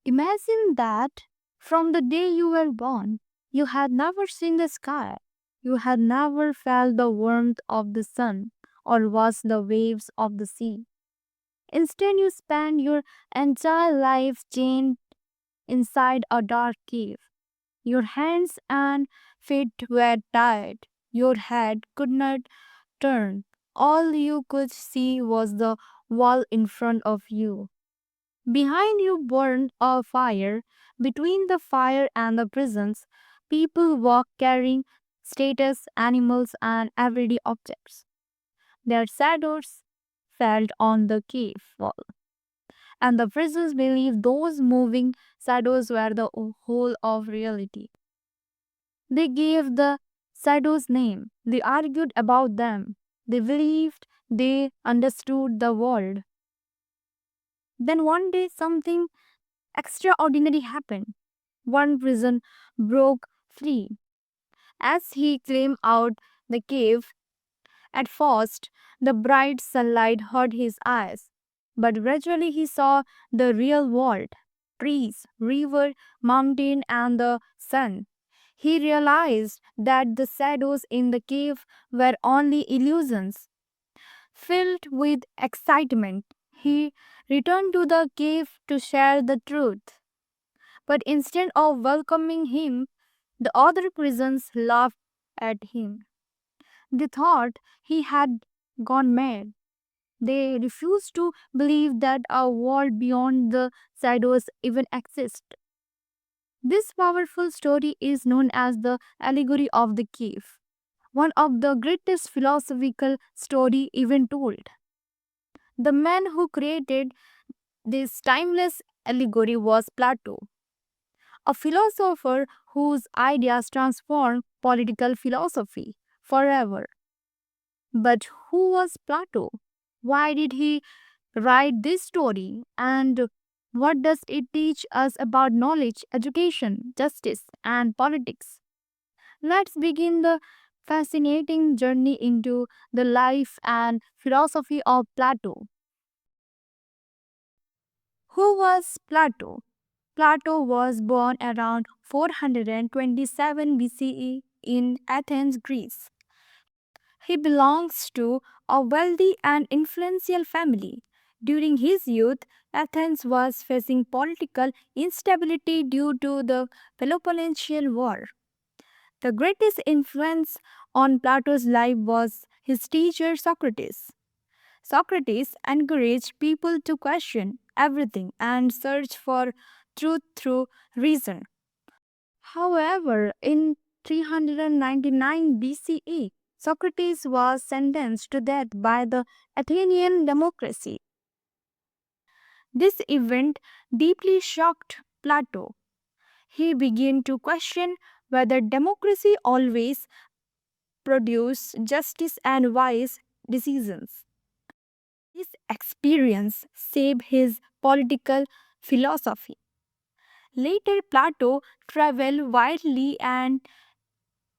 Imagine that from the day you were born, you had never seen the sky, you had never felt the warmth of the sun or watched the waves of the sea. Instead, you spent your entire life chained inside a dark cave. Your hands and feet were tied, your head could not turn. All you could see was the wall in front of you. Behind you burned a fire. Between the fire and the prisons, people walked carrying status, animals, and everyday objects. Their shadows fell on the cave wall, and the prisoners believed those moving shadows were the whole of reality. They gave the shadows name. They argued about them. They believed they understood the world. Then one day something extraordinary happened. One prison broke free. As he climbed out the cave, at first the bright sunlight hurt his eyes, but gradually he saw the real world: trees, river, mountain, and the sun. He realized that the shadows in the cave were only illusions. Filled with excitement, he returned to the cave to share the truth. But instead of welcoming him, the other prisoners laughed at him. They thought he had gone mad. They refused to believe that a world beyond the shadows even exists. This powerful story is known as the Allegory of the Cave, one of the greatest philosophical story even told. The man who created this timeless allegory was Plato, a philosopher whose ideas transformed political philosophy forever. But who was Plato? Why did he write this story? And what does it teach us about knowledge, education, justice, and politics? Let's begin the fascinating journey into the life and philosophy of Plato. Who was Plato? Plato was born around 427 BCE in Athens, Greece. He belongs to a wealthy and influential family. During his youth, Athens was facing political instability due to the Peloponnesian War. The greatest influence on Plato's life was his teacher Socrates. Socrates encouraged people to question everything and search for truth through reason. However, in 399 BCE, Socrates was sentenced to death by the Athenian democracy. This event deeply shocked Plato. He began to question whether democracy always produced justice and wise decisions. This experience shaped his political philosophy. Later, Plato traveled widely and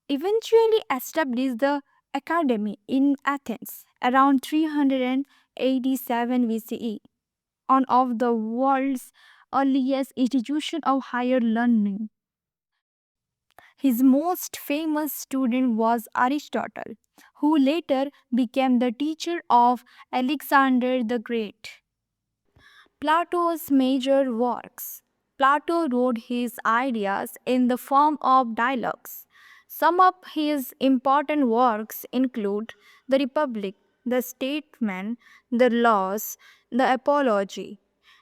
eventually established the academy in Athens around 387 BCE, one of the world's earliest institutions of higher learning. His most famous student was Aristotle, who later became the teacher of Alexander the Great. Plato's major works. Plato wrote his ideas in the form of dialogues. Some of his important works include The Republic, The Statesman, The Laws, The Apology.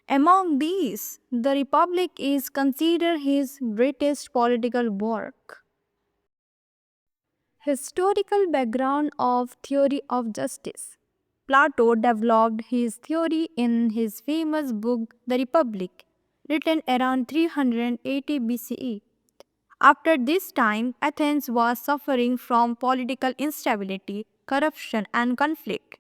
Among these, The Republic is considered his greatest political work. Historical background of theory of justice. Plato developed his theory in his famous book The Republic, written around 380 BCE. After this time, Athens was suffering from political instability, corruption, and conflict.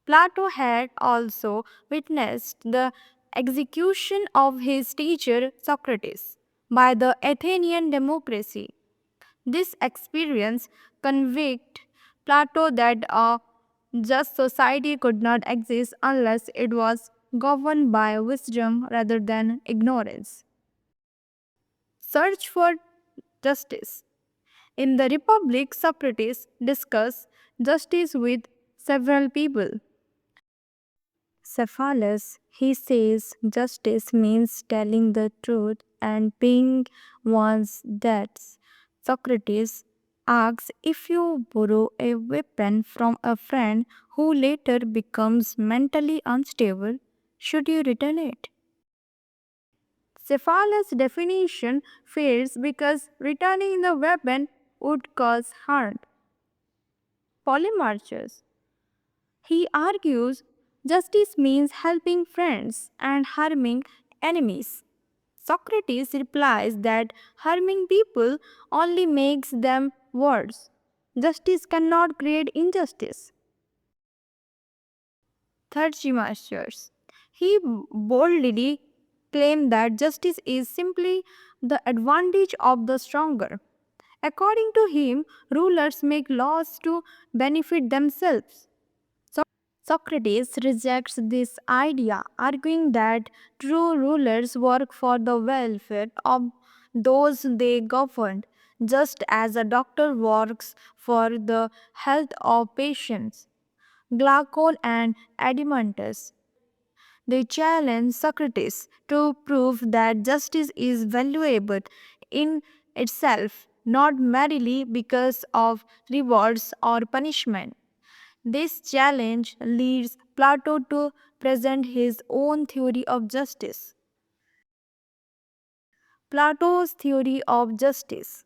Plato had also witnessed the execution of his teacher Socrates by the Athenian democracy. This experience convinced Plato that a just society could not exist unless it was governed by wisdom rather than ignorance. search for justice. In the Republic, Socrates discussed justice with several people. Cephalus, he says justice means telling the truth and paying one's debts. Socrates asks, if you borrow a weapon from a friend who later becomes mentally unstable, should you return it? Cephalus' definition fails because returning the weapon would cause harm. Polemarchus, he argues justice means helping friends and harming enemies. Socrates replies that harming people only makes them worse. Justice cannot create injustice. Thrasymachus, he boldly claimed that justice is simply the advantage of the stronger. According to him, rulers make laws to benefit themselves. Socrates rejects this idea, arguing that true rulers work for the welfare of those they govern, just as a doctor works for the health of patients. Glaucon and Adeimantus, they challenge Socrates to prove that justice is valuable in itself, not merely because of rewards or punishment. This challenge leads Plato to present his own theory of justice. Plato's theory of justice.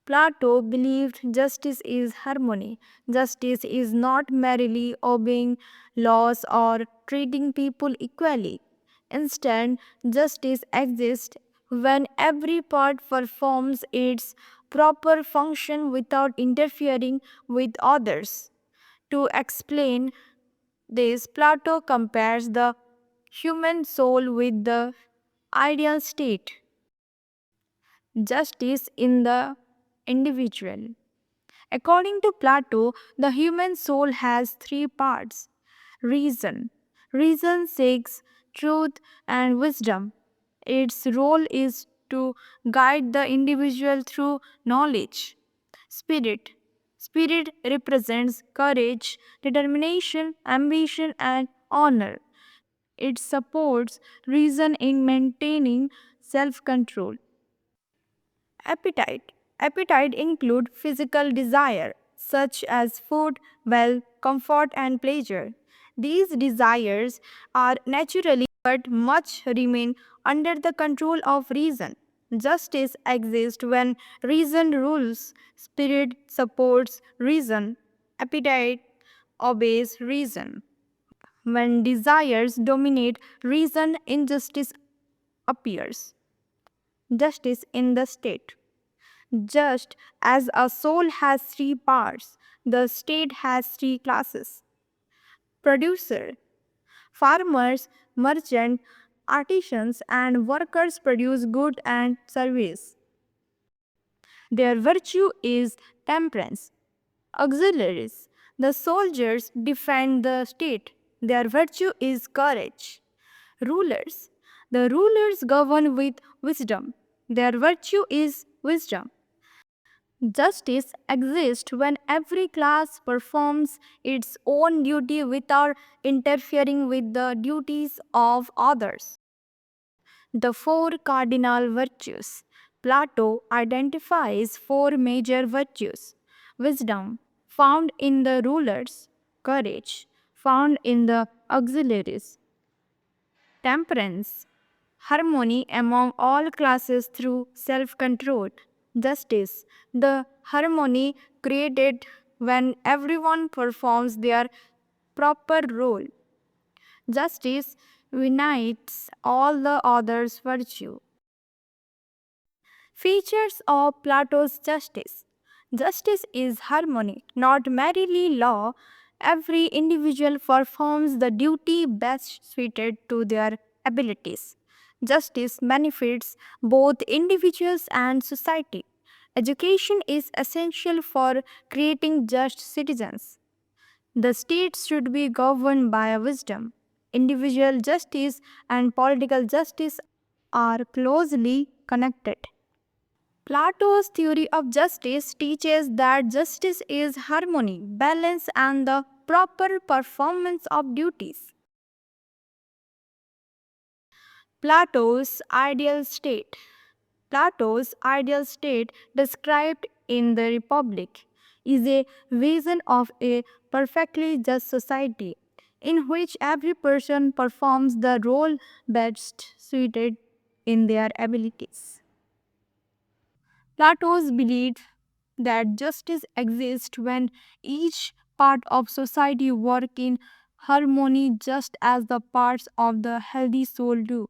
Plato believed justice is harmony. Justice is not merely obeying laws or treating people equally. Instead, justice exists when every part performs its proper function without interfering with others. To explain this, Plato compares the human soul with the ideal state, justice in the individual. According to Plato, the human soul has three parts: reason. Reason seeks truth and wisdom. Its role is to guide the individual through knowledge. Spirit. Spirit represents courage, determination, ambition, and honor. It supports reason in maintaining self control. Appetite. Appetite include physical desire such as food, wealth, comfort and pleasure. These desires are naturally but much remain under the control of reason. Justice exists when reason rules, spirit supports reason, appetite obeys reason. When desires dominate reason, injustice appears. Justice in the state. Just as a soul has three parts, the state has three classes: producer, farmers, merchants, artisans, and workers produce goods and service. Their virtue is temperance. Auxiliaries, the soldiers defend the state. Their virtue is courage. Rulers, the rulers govern with wisdom. Their virtue is wisdom. Justice exists when every class performs its own duty without interfering with the duties of others. The four cardinal virtues. Plato identifies four major virtues: wisdom, found in the rulers; courage, found in the auxiliaries; temperance, harmony among all classes through self control; justice, the harmony created when everyone performs their proper role. Justice unites all the others' virtue. Features of Plato's justice. Justice is harmony, not merely law. Every individual performs the duty best suited to their abilities. Justice benefits both individuals and society. Education is essential for creating just citizens. The state should be governed by wisdom. Individual justice and political justice are closely connected. Plato's theory of justice teaches that justice is harmony, balance, and the proper performance of duties. Plato's ideal state. Plato's ideal state, described in the Republic, is a vision of a perfectly just society in which every person performs the role best suited in their abilities. Plato's believed that justice exists when each part of society work in harmony just as the parts of the healthy soul do.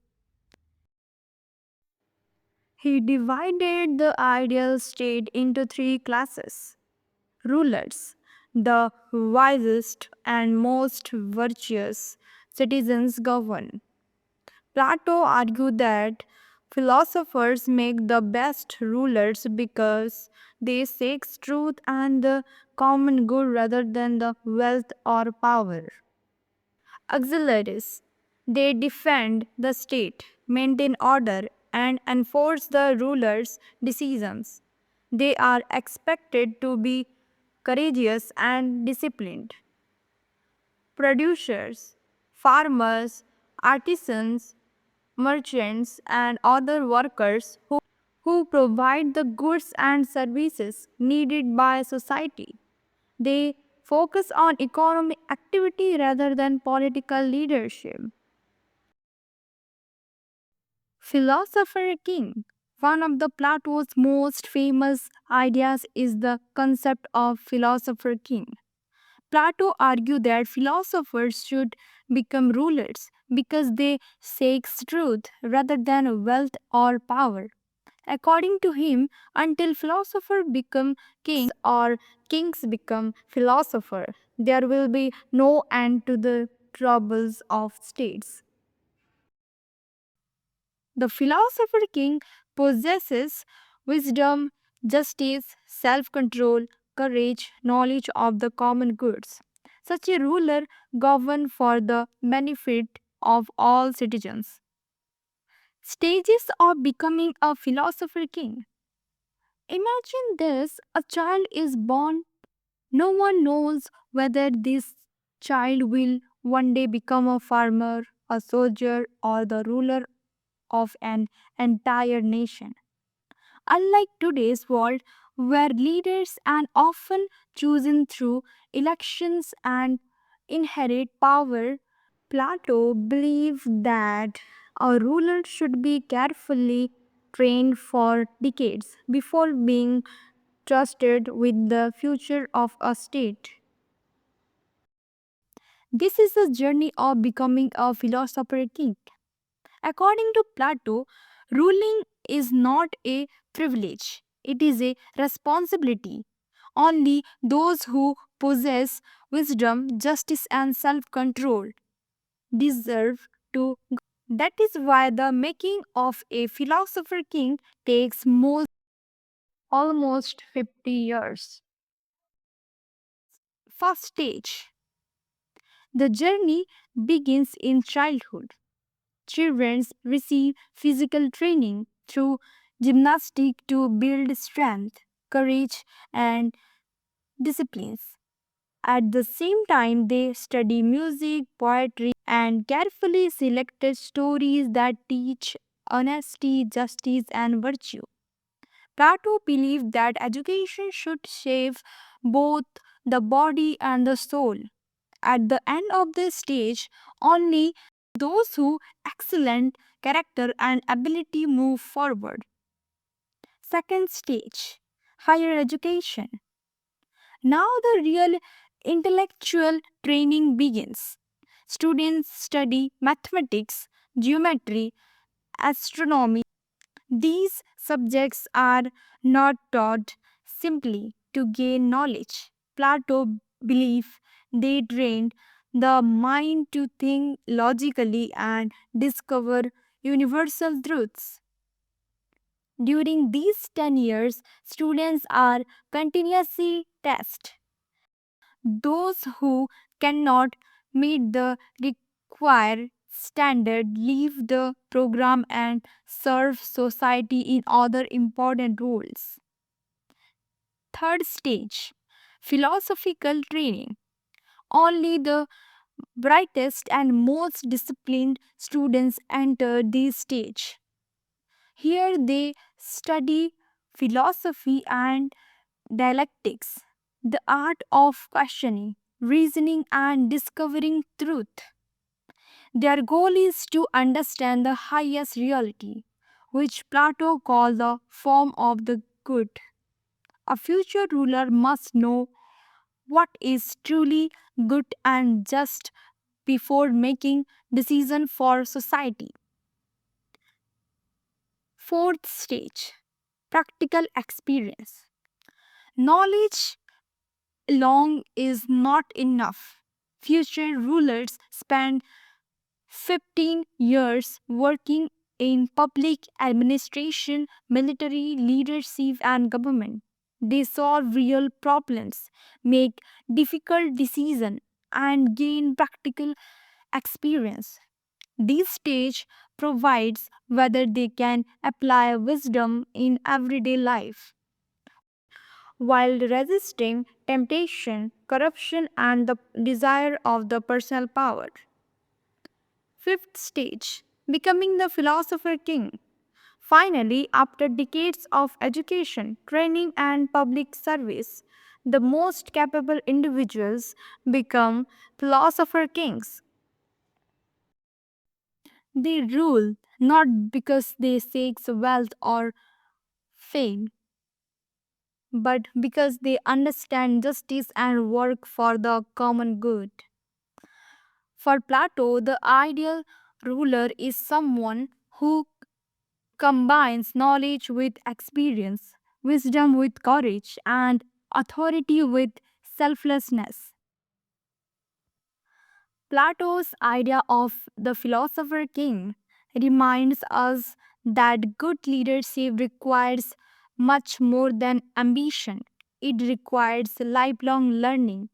He divided the ideal state into three classes: rulers, the wisest and most virtuous citizens govern. Plato argued that philosophers make the best rulers because they seek truth and the common good rather than the wealth or power. Auxiliaries, they defend the state, maintain order, and enforce the ruler's decisions. They are expected to be courageous and disciplined. Producers, farmers, artisans, merchants, and other workers who provide the goods and services needed by society. They focus on economic activity rather than political leadership. Philosopher King. One of the Plato's most famous ideas is the concept of philosopher king. Plato argued that philosophers should become rulers because they seek truth rather than wealth or power. According to him, until philosophers become kings or kings become philosopher, there will be no end to the troubles of states. The philosopher king possesses wisdom, justice, self control, courage, knowledge of the common goods. Such a ruler governs for the benefit of all citizens. Stages of becoming a philosopher king. Imagine this: a child is born. No one knows whether this child will one day become a farmer, a soldier, or the ruler of an entire nation. Unlike today's world, where leaders are often chosen through elections and inherit power, Plato believed that a ruler should be carefully trained for decades before being trusted with the future of a state. This is the journey of becoming a philosopher king. According to Plato, ruling is not a privilege, it is a responsibility. Only those who possess wisdom, justice, and self control deserve to. That is why the making of a philosopher king takes almost 50 years. First stage. The journey begins in childhood. Children receive physical training through gymnastics to build strength, courage, and disciplines. At the same time, they study music, poetry, and carefully selected stories that teach honesty, justice, and virtue. Plato believed that education should shape both the body and the soul. At the end of this stage, only those who excellent character and ability move forward. Second stage, higher education. Now the real intellectual training begins. Students study mathematics, geometry, astronomy. These subjects are not taught simply to gain knowledge. Plato believed they trained the mind to think logically and discover universal truths. During these 10 years, students are continuously tested. Those who cannot meet the required standard, leave the program, and serve society in other important roles. Third stage, philosophical training. Only the brightest and most disciplined students enter this stage. Here they study philosophy and dialectics, the art of questioning, reasoning, and discovering truth. Their goal is to understand the highest reality, which Plato called the form of the good. A future ruler must know what is truly good and just before making decision for society. Fourth stage, practical experience. Knowledge alone is not enough. Future rulers spend 15 years working in public administration, military leadership, and government. They solve real problems, make difficult decisions, and gain practical experience. This stage provides whether they can apply wisdom in everyday life while resisting temptation, corruption, and the desire of the personal power. Fifth stage, becoming the philosopher king. Finally, after decades of education, training, and public service, the most capable individuals become philosopher kings. They rule not because they seek wealth or fame, but because they understand justice and work for the common good. For Plato, the ideal ruler is someone who combines knowledge with experience, wisdom with courage, and authority with selflessness. Plato's idea of the philosopher king reminds us that good leadership requires much more than ambition. It requires lifelong learning,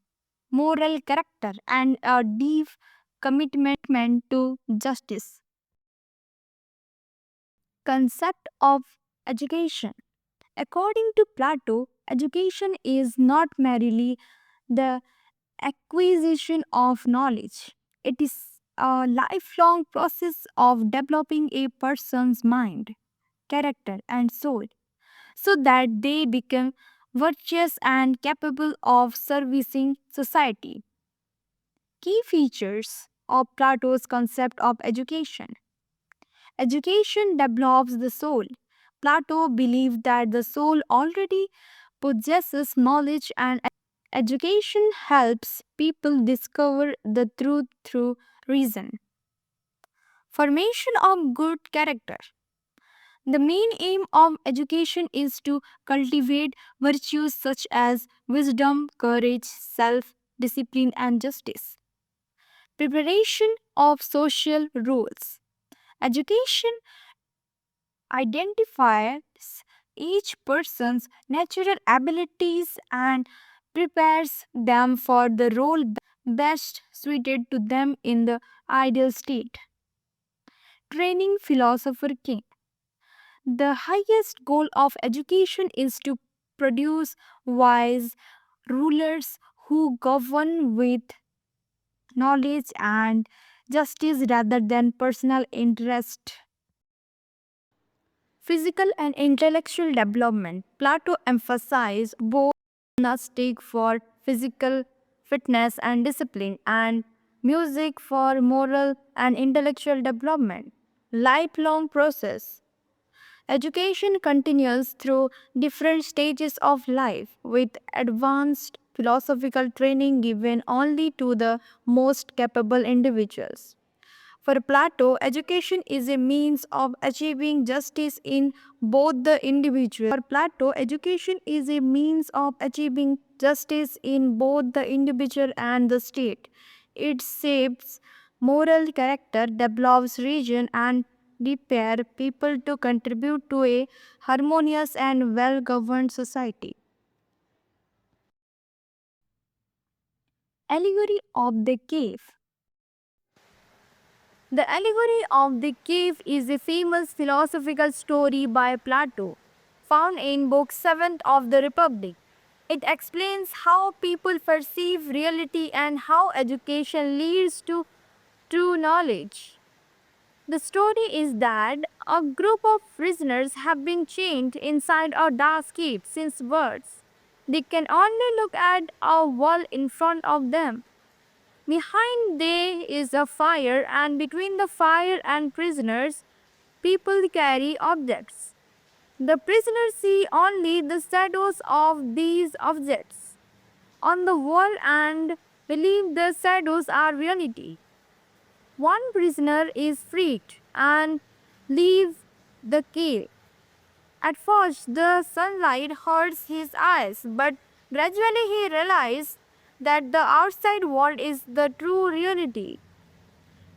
moral character, and a deep commitment to justice. Concept of education. According to Plato, education is not merely the acquisition of knowledge, it is a lifelong process of developing a person's mind, character, and soul so that they become virtuous and capable of servicing society. Key features of Plato's concept of education. Education develops the soul. Plato believed that the soul already possesses knowledge and education helps people discover the truth through reason. Formation of good character. The main aim of education is to cultivate virtues such as wisdom, courage, self discipline, and justice. Preparation of social roles. Education identifies each person's natural abilities and prepares them for the role best suited to them in the ideal state. Training philosopher king. The highest goal of education is to produce wise rulers who govern with knowledge and justice rather than personal interest. Physical and intellectual development. Plato emphasized both gymnastic for physical fitness and discipline, and music for moral and intellectual development. Lifelong process. Education continues through different stages of life, with advanced philosophical training given only to the most capable individuals. For Plato, education is a means of achieving justice in both the individual. For Plato, education is a means of achieving justice in both the individual and the state. It shapes moral character, develops reason, and prepare people to contribute to a harmonious and well-governed society. Allegory of the cave. The allegory of the cave is a famous philosophical story by Plato, found in Book 7 of the Republic. It explains how people perceive reality and how education leads to true knowledge. The story is that a group of prisoners have been chained inside a dark cave since birth. They can only look at a wall in front of them. Behind there is a fire, and between the fire and prisoners, people carry objects. The prisoners see only the shadows of these objects on the wall and believe the shadows are reality. One prisoner is freed and leaves the cave. At first, the sunlight hurts his eyes, but gradually he realizes that the outside world is the true reality.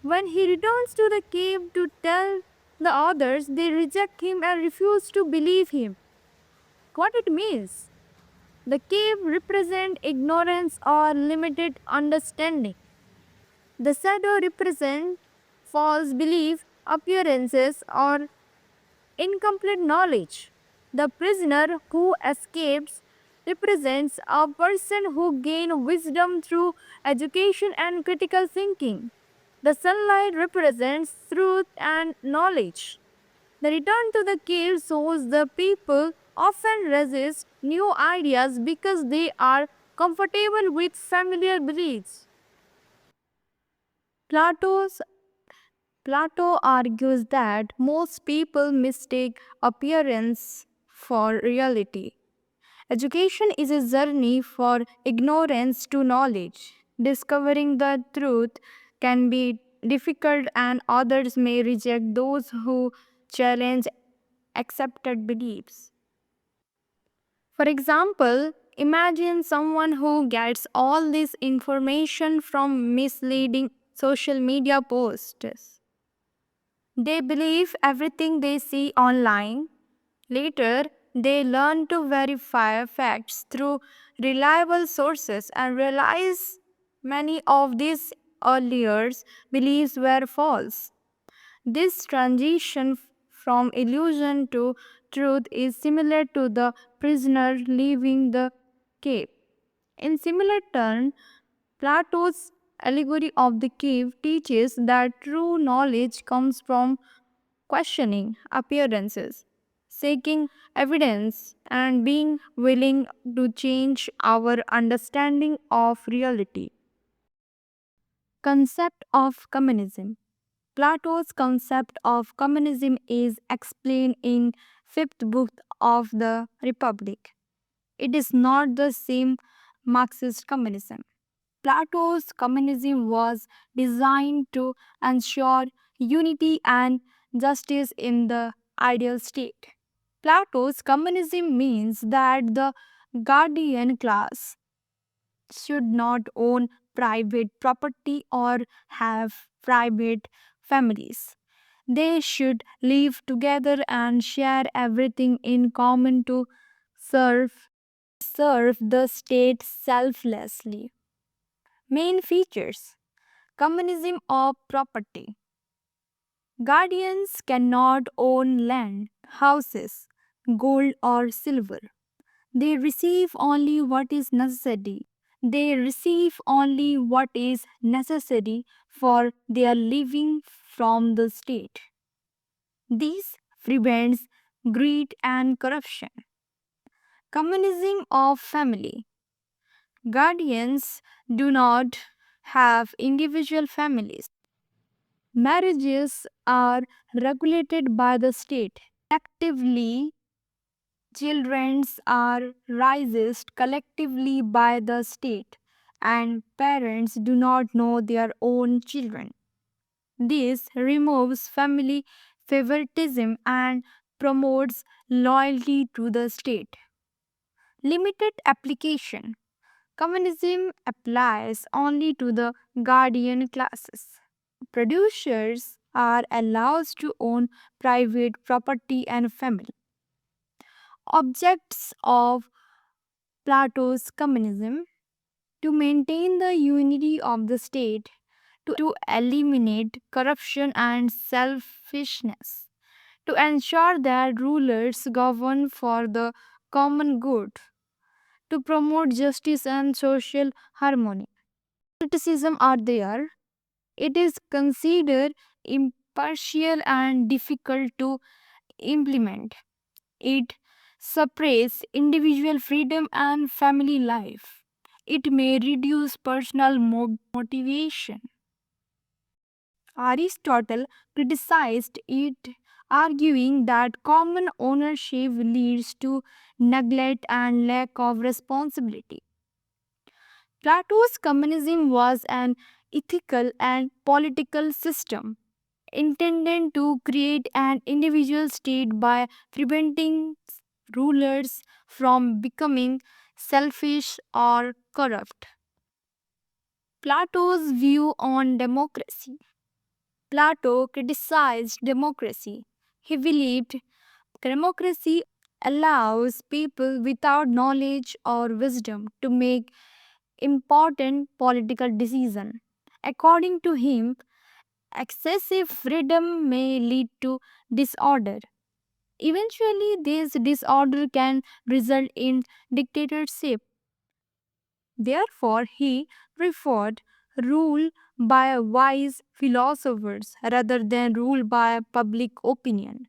When he returns to the cave to tell the others, they reject him and refuse to believe him. What it means? The cave represents ignorance or limited understanding. The shadow represents false belief, appearances, or incomplete knowledge. The prisoner who escapes represents a person who gains wisdom through education and critical thinking. The sunlight represents truth and knowledge. The return to the cave shows the people often resist new ideas because they are comfortable with familiar beliefs. Plato's Plato argues that most people mistake appearance for reality. Education is a journey for ignorance to knowledge. Discovering the truth can be difficult, and others may reject those who challenge accepted beliefs. For example, imagine someone who gets all this information from misleading social media posts. They believe everything they see online. Later, they learn to verify facts through reliable sources and realize many of these earlier beliefs were false. This transition from illusion to truth is similar to the prisoner leaving the cave. In similar turn, Plato's allegory of the cave teaches that true knowledge comes from questioning appearances, seeking evidence, and being willing to change our understanding of reality. Concept of communism. Plato's concept of communism is explained in fifth book of the Republic. It is not the same Marxist communism. Plato's communism was designed to ensure unity and justice in the ideal state. Plato's communism means that the guardian class should not own private property or have private families. They should live together and share everything in common to serve the state selflessly. Main features: communism of property. Guardians cannot own land, houses, gold, or silver. They receive only what is necessary. They receive only what is necessary for their living from the state. This prevents greed and corruption. Communism of family. Guardians do not have individual families. Marriages are regulated by the state. Actively, children are raised collectively by the state, and parents do not know their own children. This removes family favoritism and promotes loyalty to the state. Limited application. Communism applies only to the guardian classes. Producers are allowed to own private property and family. Objects of Plato's communism: to maintain the unity of the state, to eliminate corruption and selfishness, to ensure that rulers govern for the common good, to promote justice and social harmony. Criticism are there. It is considered impartial and difficult to implement. It suppresses individual freedom and family life. It may reduce personal motivation. Aristotle criticized it, arguing that common ownership leads to neglect and lack of responsibility. Plato's communism was an ethical and political system intended to create an individual state by preventing rulers from becoming selfish or corrupt. Plato's view on democracy. Plato criticized democracy. He believed democracy allows people without knowledge or wisdom to make important political decisions. According to him, excessive freedom may lead to disorder. Eventually, this disorder can result in dictatorship. Therefore, he preferred rule by wise philosophers rather than rule by public opinion.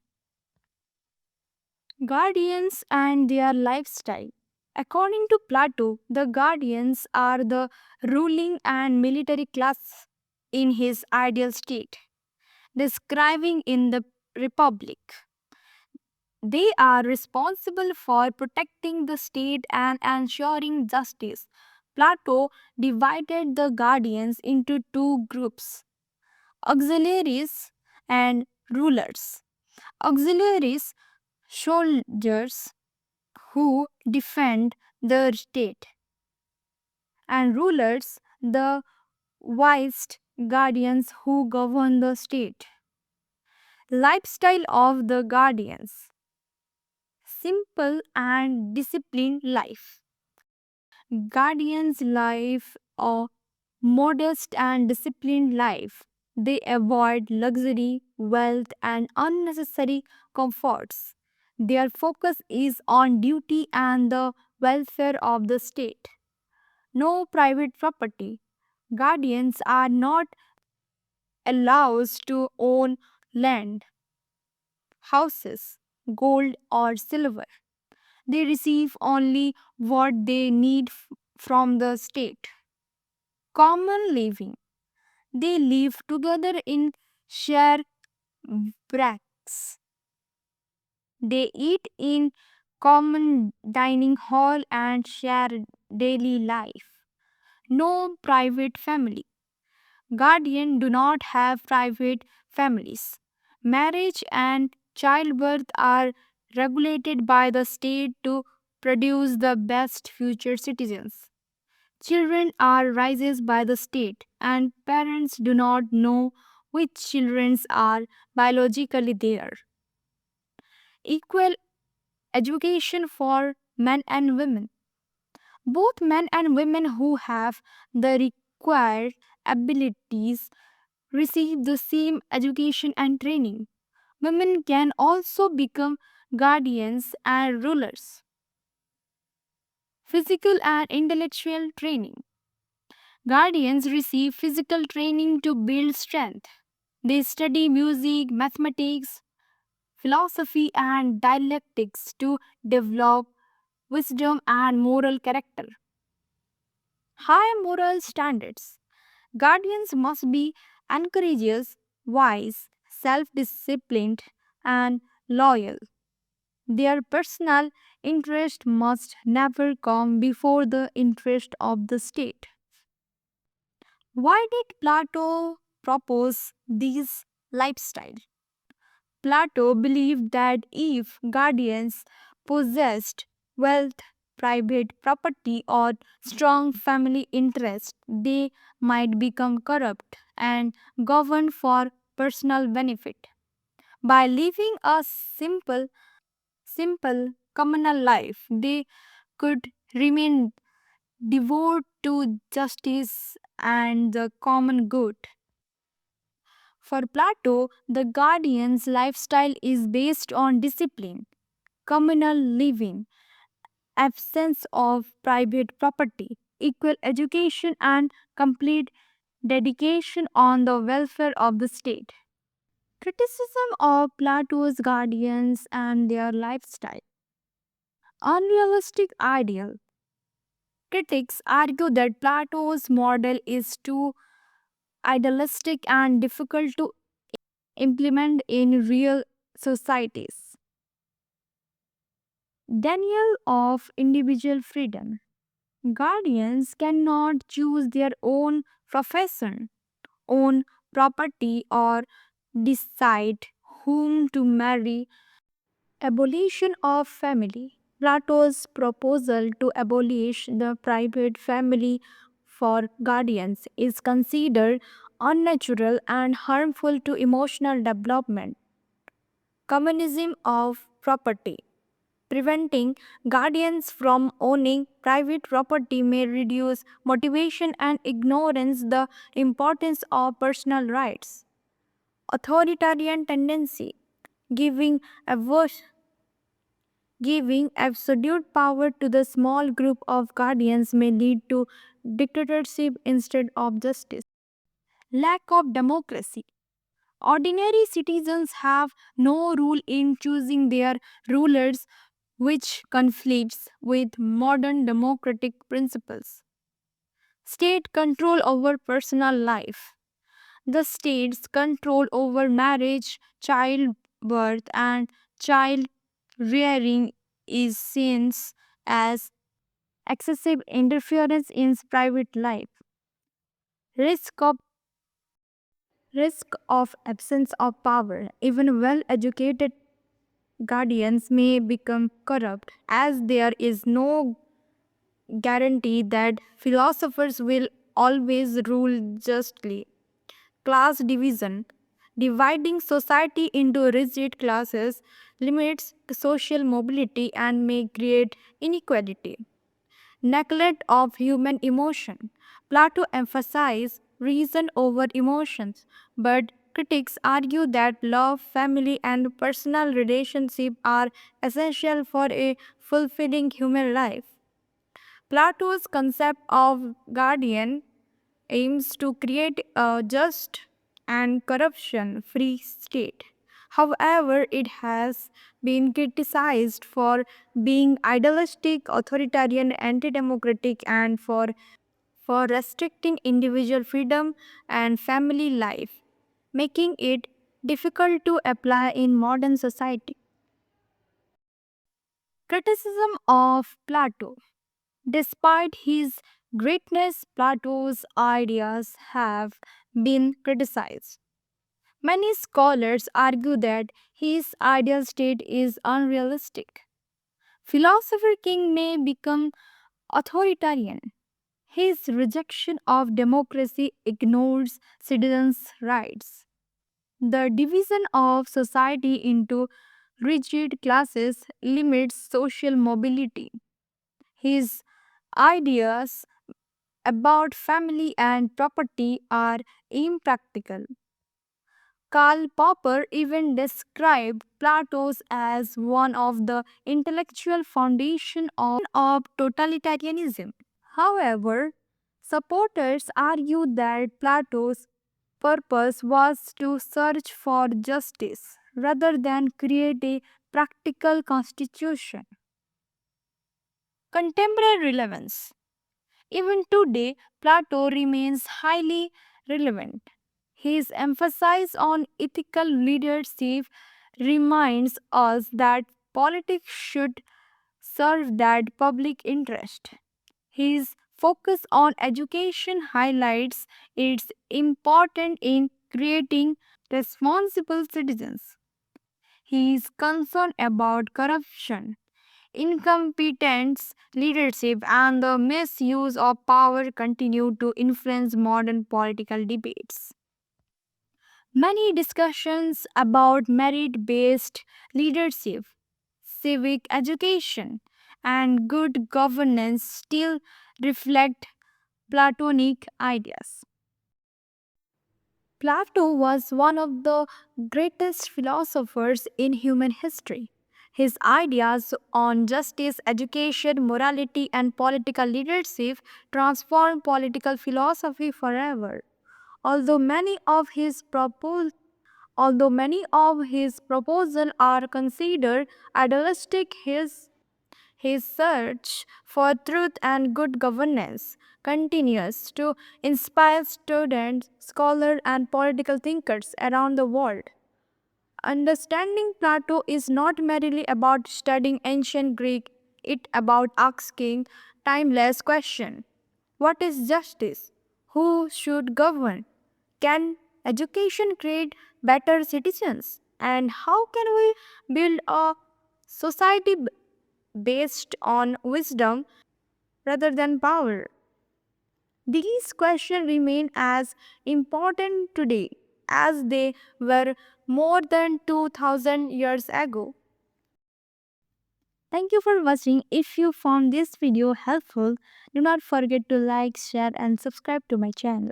Guardians and their lifestyle. According to Plato, the guardians are the ruling and military class in his ideal state, describing in the Republic. They are responsible for protecting the state and ensuring justice. Plato divided the guardians into two groups: auxiliaries and rulers. Auxiliaries, soldiers who defend the state, and rulers, the wise guardians who govern the state. Lifestyle of the guardians: simple and disciplined life. Guardians live a modest and disciplined life. They avoid luxury, wealth, and unnecessary comforts. Their focus is on duty and the welfare of the state. No private property. Guardians are not allowed to own land, houses, gold, or silver. They receive only what they need from the state. Common living. They live together in shared bracks. They eat in common dining hall and share daily life. No private family. Guardians do not have private families. Marriage and childbirth are regulated by the state to produce the best future citizens. Children are raised by the state, and parents do not know which children are biologically there. Equal education for men and women. Both men and women who have the required abilities receive the same education and training. Women can also become guardians and rulers. Physical and intellectual training. Guardians receive physical training to build strength. They study music, mathematics, philosophy, and dialectics to develop wisdom and moral character. High moral standards. Guardians must be encourageous, wise, self disciplined, and loyal. Their personal interest must never come before the interest of the state. Why did Plato propose these lifestyle? Plato believed that if guardians possessed wealth, private property, or strong family interest, they might become corrupt and govern for personal benefit. By living a simple communal life, they could remain devoted to justice and the common good. For Plato, the guardian's lifestyle is based on discipline, communal living, absence of private property, equal education, and complete dedication on the welfare of the state. Criticism of Plato's guardians and their lifestyle. Unrealistic ideal. Critics argue that Plato's model is too idealistic and difficult to implement in real societies. Denial of individual freedom. Guardians cannot choose their own profession, own property, or decide whom to marry. Abolition of family. Plato's proposal to abolish the private family for guardians is considered unnatural and harmful to emotional development. Communism of property. Preventing guardians from owning private property may reduce motivation and ignorance the importance of personal rights. Authoritarian tendency. Giving averse Giving absolute power to the small group of guardians may lead to dictatorship instead of justice. Lack of democracy. Ordinary citizens have no role in choosing their rulers, which conflicts with modern democratic principles. State control over personal life. The state's control over marriage, childbirth, and child rearing is seen as excessive interference in private life. Risk of risk of absence of power. Even well-educated guardians may become corrupt as there is no guarantee that philosophers will always rule justly. Class division. Dividing society into rigid classes limits social mobility and may create inequality. Neglect of human emotion. Plato emphasized reason over emotions, but critics argue that love, family, and personal relationship are essential for a fulfilling human life. Plato's concept of guardian aims to create a just and corruption free state. However, it has been criticized for being idealistic, authoritarian, anti democratic, and for restricting individual freedom and family life, making it difficult to apply in modern society. Criticism of Plato. Despite his greatness, Plato's ideas have been criticized. Many scholars argue that his ideal state is unrealistic. Philosopher King may become authoritarian. His rejection of democracy ignores citizens' rights. The division of society into rigid classes limits social mobility. His ideas about family and property are impractical. Karl Popper even described Plato as one of the intellectual foundation of totalitarianism. However, supporters argue that Plato's purpose was to search for justice rather than create a practical constitution. Contemporary relevance. Even today, Plato remains highly relevant. His emphasis on ethical leadership reminds us that politics should serve that public interest. His focus on education highlights its importance in creating responsible citizens. His concern about corruption, incompetence, leadership, and the misuse of power continue to influence modern political debates. Many discussions about merit based leadership, civic education, and good governance still reflect Platonic ideas. Plato was one of the greatest philosophers in human history. His ideas on justice, education, morality, and political leadership transformed political philosophy forever. Although many of his propos- Although many of his proposals are considered idealistic, his search for truth and good governance continues to inspire students, scholars, and political thinkers around the world. Understanding Plato is not merely about studying ancient Greek, it's about asking timeless questions. What is justice? Who should govern? Can education create better citizens? And how can we build a society based on wisdom rather than power? These questions remain as important today as they were more than 2000 years ago. Thank you for watching. If you found this video helpful, do not forget to like, share and subscribe to my channel.